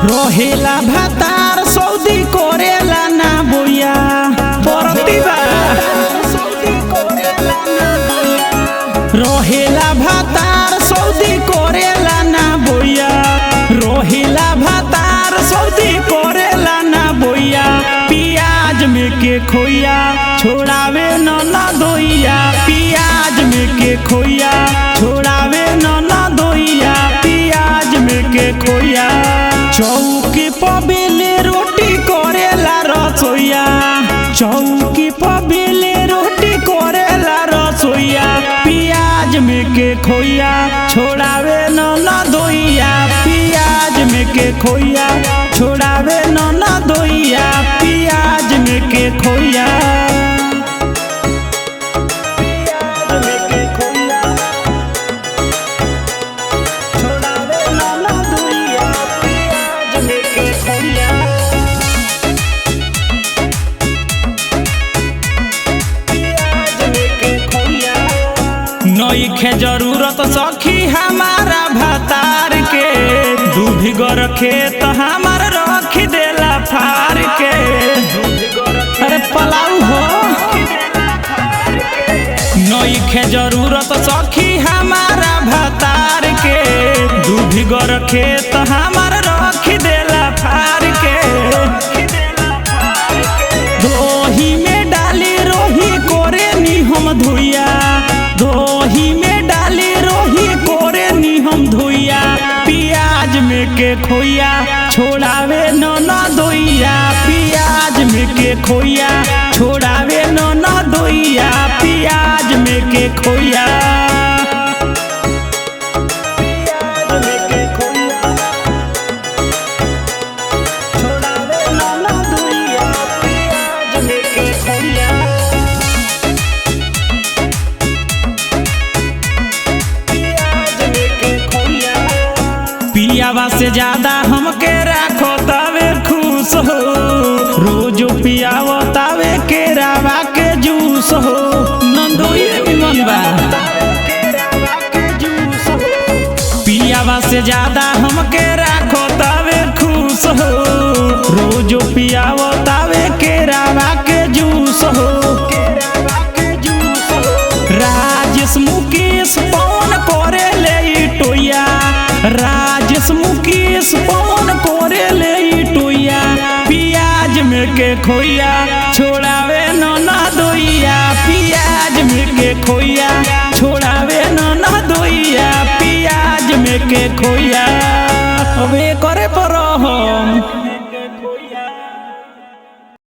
रोहेला भातार सऊदी करेला ना बोया परतिबा रोहेला भातार सऊदी करेला ना बोया रोहेला भातार सऊदी करेला ना बोया पियाज में के खोया छोड़ावे न दोइया पियाज में के खोया छोड़ावे न दोइया पियाज में के खोया चौकी पबेले रोटी करेला रसोइया चौकी पबेले रोटी करेला रसोइया पियाज में के खोया छोड़ावे न दोइया पियाज में के खोया छोड़ावे न दोइया पियाज में के खोया नइखे जरूरत सखी हमारा भातार के दूधिगर खेत हमार रख देला फार के अरे पलाऊ हो नइखे जरूरत सखी हमारा भातार के दूधिगर खेत हमार रख देला फार के दोही में डाली रोही कोरे नी हम धुइया दोही में डाली रोही कोरे नी हम धोइया पियाज में के खोया छोड़ावे न दोइया पियाज में के खोया छोड़ावे न दोइया पियाज में के खोया पियावा से ज्यादा हमके राखो तवे खुश हो रोजो पियावो तवे केरावा के जूस हो नंदोई मनबा पियावा से ज्यादा हमके राखो तवे खुश हो रोजो पियावो तवे केरावा के जूस हो राजेश मुकेश पवन करे ले टोया राजेश मुकेश पवन करे ले टोया पियाज में के खोया छोड़ावे न दोइया पियाज में के खोया छोड़ावे न दोइया पियाज में के खोया अबे करे पर हम